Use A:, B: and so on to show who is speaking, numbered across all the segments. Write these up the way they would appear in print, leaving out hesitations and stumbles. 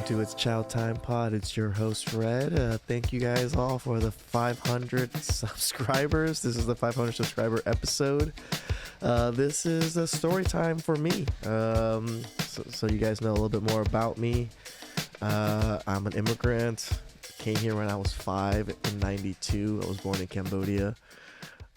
A: to It's Chow Time Pod. It's your host, Red. Thank you guys all for the 500 subscribers. This is the 500 subscriber episode. This is a story time for me. So you guys know a little bit more about me. I'm an immigrant. Came here when I was 5 in 92. I was born in Cambodia.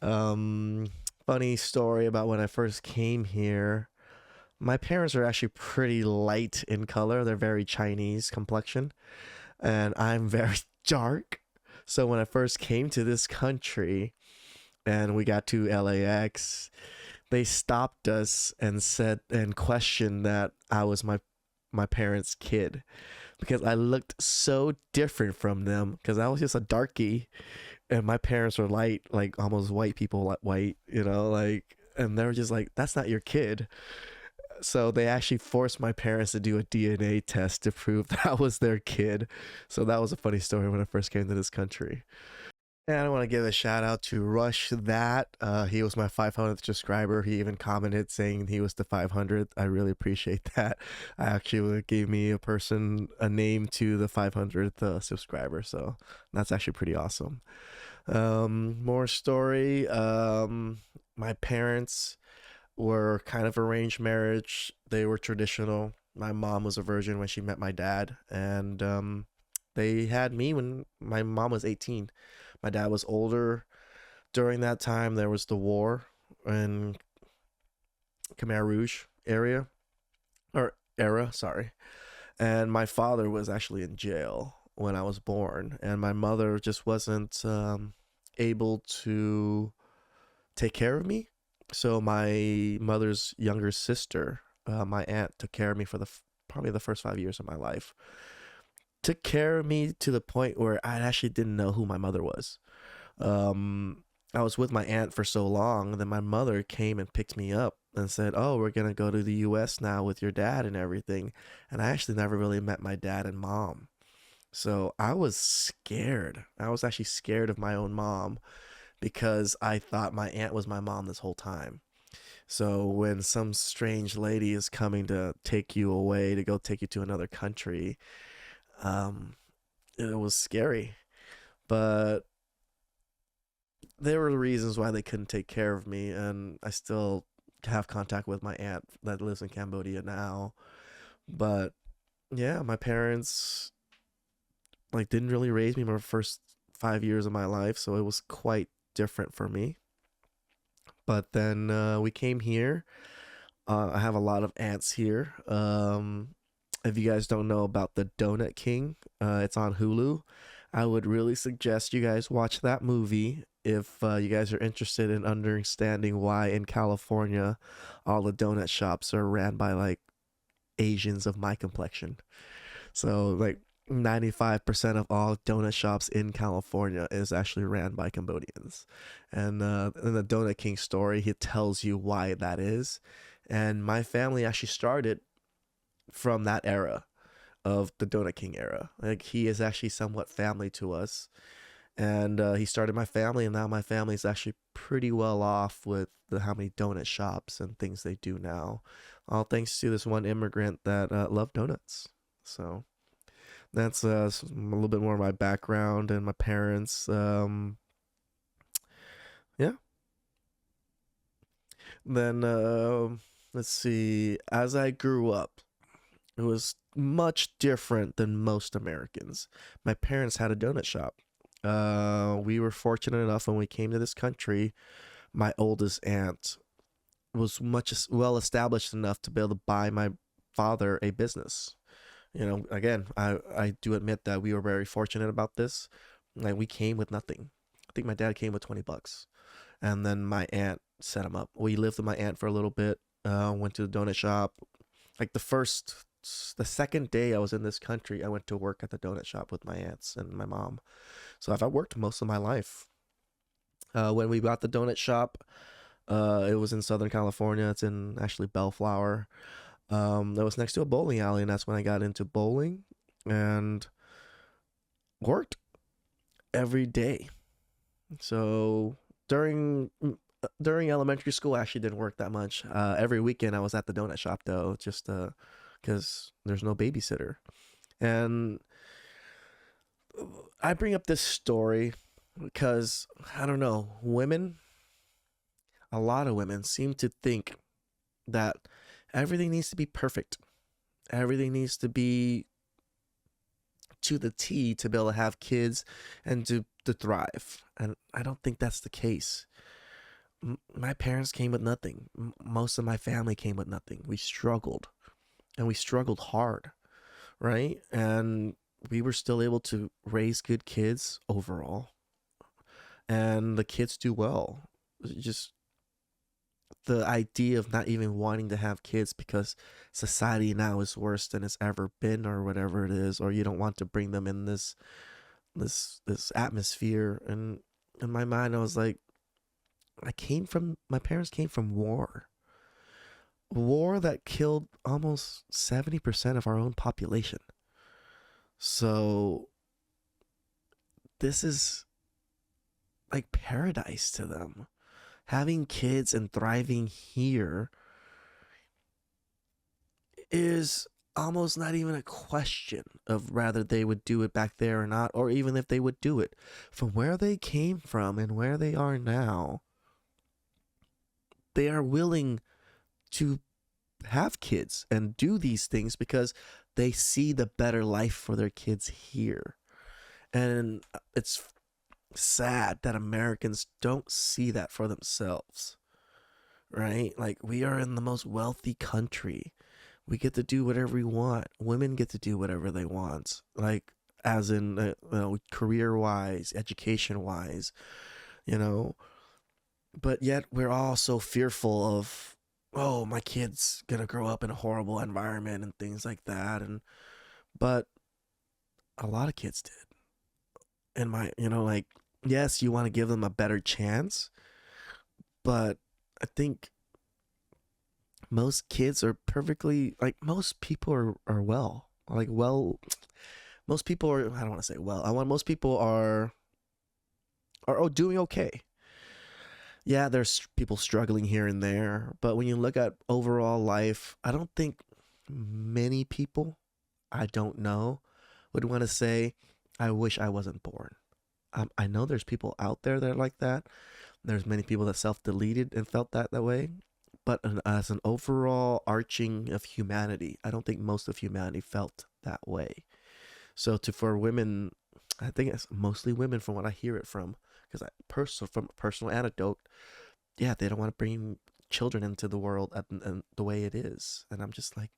A: Funny story about when I first came here. My parents are actually pretty light in color. They're very Chinese complexion, and I'm very dark. So when I first came to this country and we got to LAX, they stopped us and said and questioned that I was my parents' kid because I looked so different from them because I was just a darkie and my parents were light, like almost white people, like white, and they were just like, that's not your kid. So they actually forced my parents to do a DNA test to prove that I was their kid. So that was a funny story when I first came to this country. And I want to give a shout out to Rush That. He was my 500th subscriber. He even commented saying he was the 500th. I really appreciate that. I actually gave me a name to the 500th subscriber. So that's actually pretty awesome. More story. My parents were kind of arranged marriage. They were traditional. My mom was a virgin when she met my dad, and they had me when my mom was 18. My dad was older. During that time, there was the war in Khmer Rouge era, sorry. And my father was actually in jail when I was born, and my mother just wasn't able to take care of me. So my mother's younger sister, my aunt, took care of me for probably the first 5 years of my life. Took care of me to the point where I actually didn't know who my mother was. I was with my aunt for so long, then my mother came and picked me up and said, "Oh, we're gonna go to the U.S. now with your dad and everything." And I actually never really met my dad and mom, so I was scared. I was actually scared of my own mom, because I thought my aunt was my mom this whole time. So when some strange lady is coming to take you away, to go take you to another country, it was scary. But there were reasons why they couldn't take care of me, and I still have contact with my aunt that lives in Cambodia now. But yeah, my parents didn't really raise me my first 5 years of my life, so it was quite different for me. But then we came here. I have a lot of aunts here. If you guys don't know about the Donut King, it's on Hulu. I would really suggest you guys watch that movie if you guys are interested in understanding why in California all the donut shops are ran by Asians of my complexion. So 95% of all donut shops in California is actually ran by Cambodians. And in the Donut King story, he tells you why that is. And my family actually started from that era of the Donut King era. He is actually somewhat family to us. And he started my family, and now my family is actually pretty well off with how many donut shops and things they do now. All thanks to this one immigrant that loved donuts. So that's a little bit more of my background and my parents. Yeah. Then let's see. As I grew up, it was much different than most Americans. My parents had a donut shop. We were fortunate enough when we came to this country. My oldest aunt was much well established enough to be able to buy my father a business. Again, I do admit that we were very fortunate about this. We came with nothing. I think my dad came with $20, and then my aunt set him up. We lived with my aunt for a little bit. Went to the donut shop. The second day I was in this country, I went to work at the donut shop with my aunts and my mom. So I've worked most of my life. When we got the donut shop, it was in Southern California. It's in actually Bellflower. That was next to a bowling alley, and that's when I got into bowling and worked every day. So during elementary school, I actually didn't work that much. Every weekend I was at the donut shop though, just because there's no babysitter. And I bring up this story because I don't know, women, a lot of women seem to think that everything needs to be perfect. Everything needs to be to the T to be able to have kids and to thrive. And I don't think that's the case. My parents came with nothing. Most of my family came with nothing. We struggled, and we struggled hard, right? And we were still able to raise good kids overall, and the kids do well. Just the idea of not even wanting to have kids because society now is worse than it's ever been or whatever it is, or you don't want to bring them in this atmosphere. And in my mind I was like, my parents came from war that killed almost 70% of our own population. So this is like paradise to them. Having kids and thriving here is almost not even a question of whether they would do it back there or not, or even if they would do it. From where they came from and where they are now, they are willing to have kids and do these things because they see the better life for their kids here. And it's sad that Americans don't see that for themselves, right? Like, we are in the most wealthy country. We get to do whatever we want. Women get to do whatever they want, like, as in, career wise, education wise, you know. But yet we're all so fearful of, oh, my kid's gonna grow up in a horrible environment and things like that. And but a lot of kids did. And like, yes, you want to give them a better chance, but I think most kids are perfectly, like, most people are well, like, well, most people are, I don't want to say well, I want most people are doing okay. Yeah, there's people struggling here and there, but when you look at overall life, I don't think many people, I don't know, would want to say, I wish I wasn't born. I know there's people out there that are like that. There's many people that self-deleted and felt that way. But as an overall arching of humanity, I don't think most of humanity felt that way. So for women, I think it's mostly women from what I hear it from, because from a personal anecdote, yeah, they don't want to bring children into the world and the way it is. And I'm just like,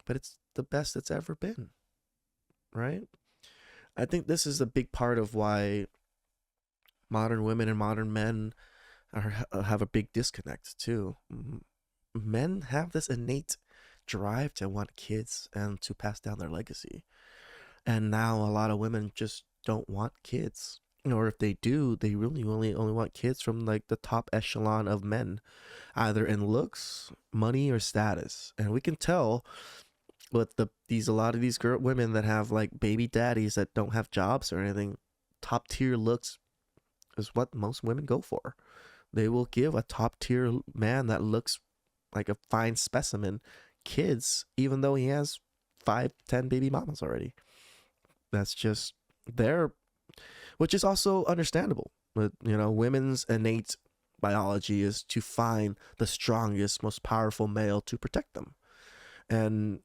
A: but it's the best it's ever been, right? I think this is a big part of why modern women and modern men have a big disconnect too. Men have this innate drive to want kids and to pass down their legacy, and now a lot of women just don't want kids, or if they do, they really only want kids from like the top echelon of men, either in looks, money, or status. And we can tell with a lot of these women that have like baby daddies that don't have jobs or anything. Top tier looks is what most women go for. They will give a top tier man that looks like a fine specimen kids, even though he has 5, 10 baby mamas already. That's just there, which is also understandable. But women's innate biology is to find the strongest, most powerful male to protect them, and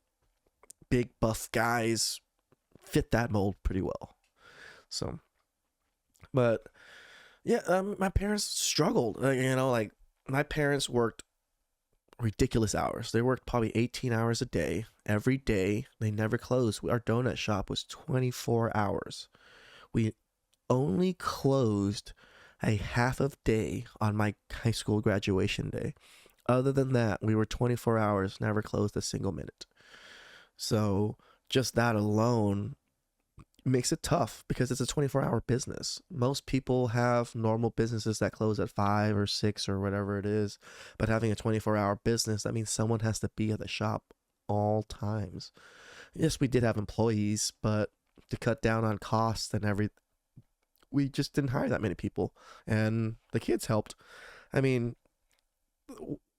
A: big buff guys fit that mold pretty well. So, but yeah, my parents struggled. Like, my parents worked ridiculous hours. They worked probably 18 hours a day, every day. They never closed. Our donut shop was 24 hours. We only closed a half of day on my high school graduation day. Other than that, we were 24 hours, never closed a single minute. So just that alone makes it tough because it's a 24-hour business. Most people have normal businesses that close at 5 or 6 or whatever it is, but having a 24-hour business, that means someone has to be at the shop all times. Yes, we did have employees, but to cut down on costs and we just didn't hire that many people, and the kids helped. I mean,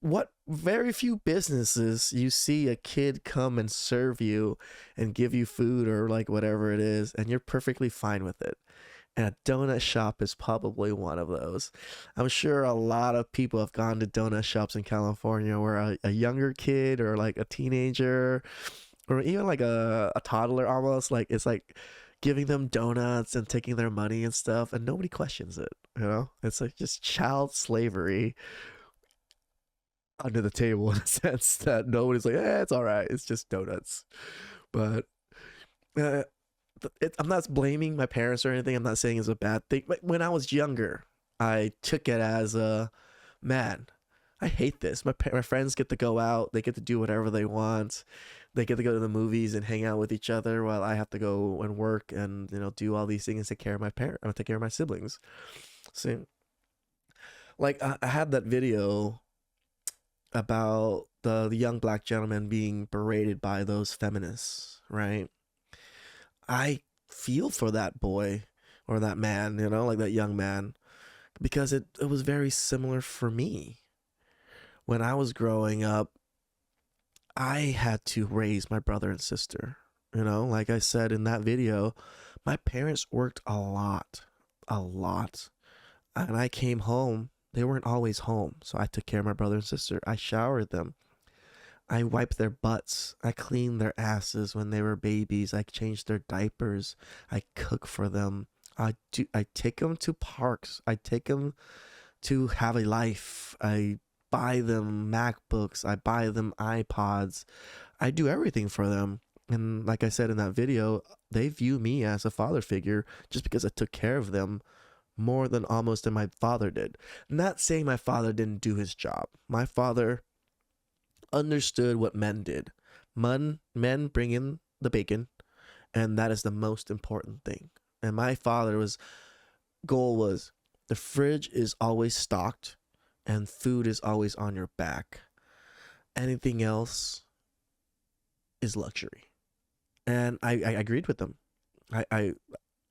A: what very few businesses you see a kid come and serve you and give you food or like whatever it is, and you're perfectly fine with it. And a donut shop is probably one of those. I'm sure a lot of people have gone to donut shops in California where a younger kid or like a teenager or even like a toddler almost, like it's like giving them donuts and taking their money and stuff, and nobody questions it. You know, it's like just child slavery under the table in a sense that nobody's like, it's all right, it's just donuts. But uh, I'm not blaming my parents or anything. I'm not saying it's a bad thing. But when I was younger, I took it as a man. I hate this. My friends get to go out. They get to do whatever they want. They get to go to the movies and hang out with each other while I have to go and work and do all these things, take care of my take care of my siblings. So, like I had that video about the young black gentleman being berated by those feminists, right? I feel for that boy or that man, like that young man, because it was very similar for me. When I was growing up, I had to raise my brother and sister. Like I said in that video, my parents worked a lot, a lot. And I came home, they weren't always home. So I took care of my brother and sister. I showered them. I wiped their butts. I cleaned their asses when they were babies. I changed their diapers. I cook for them. I take them to parks. I take them to have a life. I buy them MacBooks. I buy them iPods. I do everything for them. And like I said in that video, they view me as a father figure just because I took care of them more than almost than my father did. Not saying my father didn't do his job. My father understood what men did. Men bring in the bacon, and that is the most important thing. And my father's goal was the fridge is always stocked and food is always on your back. Anything else is luxury. And I agreed with them. I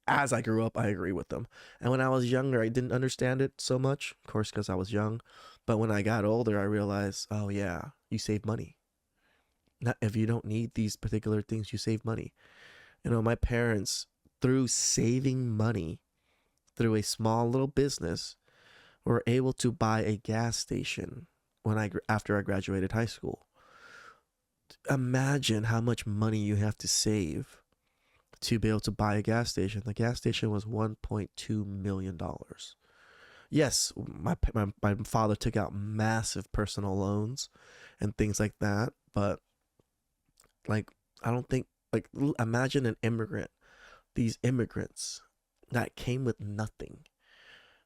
A: as I grew up, I agree with them. And when I was younger, I didn't understand it so much, of course, because I was young. But when I got older, I realized, oh yeah, you save money. Not if you don't need these particular things, you save money. My parents, through saving money, through a small little business, were able to buy a gas station after I graduated high school. Imagine how much money you have to save to be able to buy a gas station. The gas station was $1.2 million. Yes, my father took out massive personal loans and things like that, but like I don't think imagine an immigrant, these immigrants that came with nothing.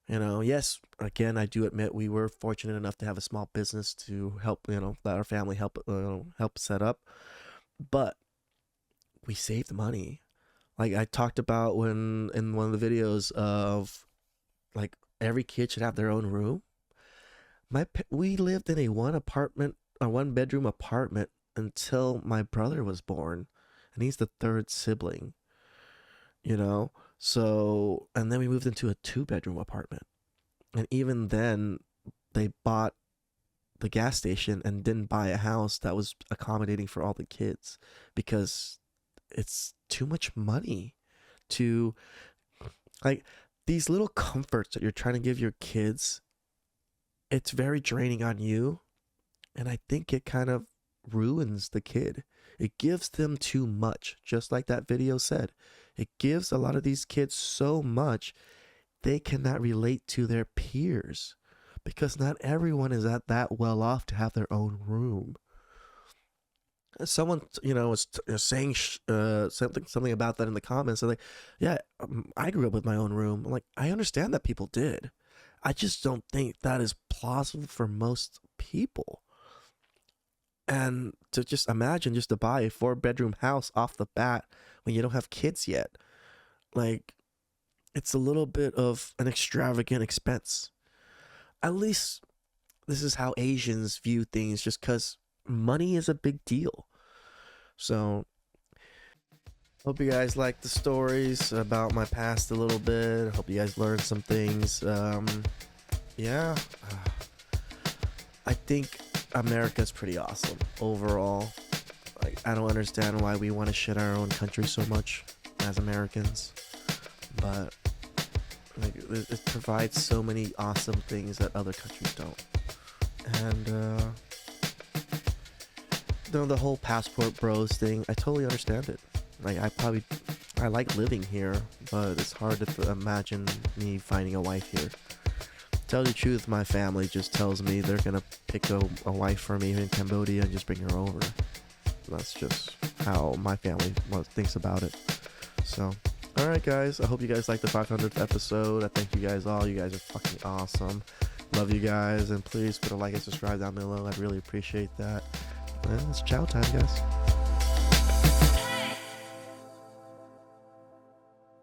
A: Yes, again, I do admit we were fortunate enough to have a small business to help, let our family help set up, but we saved money. Like I talked about when in one of the videos of like every kid should have their own room. We lived in a one bedroom apartment until my brother was born, and he's the third sibling. So and then we moved into a 2 bedroom apartment, and even then they bought the gas station and didn't buy a house that was accommodating for all the kids because it's too much money to like these little comforts that you're trying to give your kids. It's very draining on you, and I think it kind of ruins the kid. It gives them too much, just like that video said. It gives a lot of these kids so much they cannot relate to their peers because not everyone is that well off to have their own room. Someone was saying something about that in the comments. They're like, yeah, I grew up with my own room. I'm like, I understand that people did. I just don't think that is plausible for most people. And to just imagine just to buy a 4 bedroom house off the bat when you don't have kids yet, like it's a little bit of an extravagant expense. At least this is how Asians view things, just because money is a big deal. So hope you guys like the stories about my past a little bit. Hope you guys learned some things. Yeah, I think America's pretty awesome overall. Like, I don't understand why we want to shit our own country so much as Americans, but like it provides so many awesome things that other countries don't. And the whole passport bros thing, I totally understand it. Like, I like living here, but it's hard to imagine me finding a wife here. Tell you the truth, my family just tells me they're gonna pick a wife for me in Cambodia and just bring her over. That's just how my family thinks about it. So, alright guys, I hope you guys liked the 500th episode. I thank you guys all. You guys are fucking awesome. Love you guys, and please put a like and subscribe down below. I'd really appreciate that. And it's chow time, guys.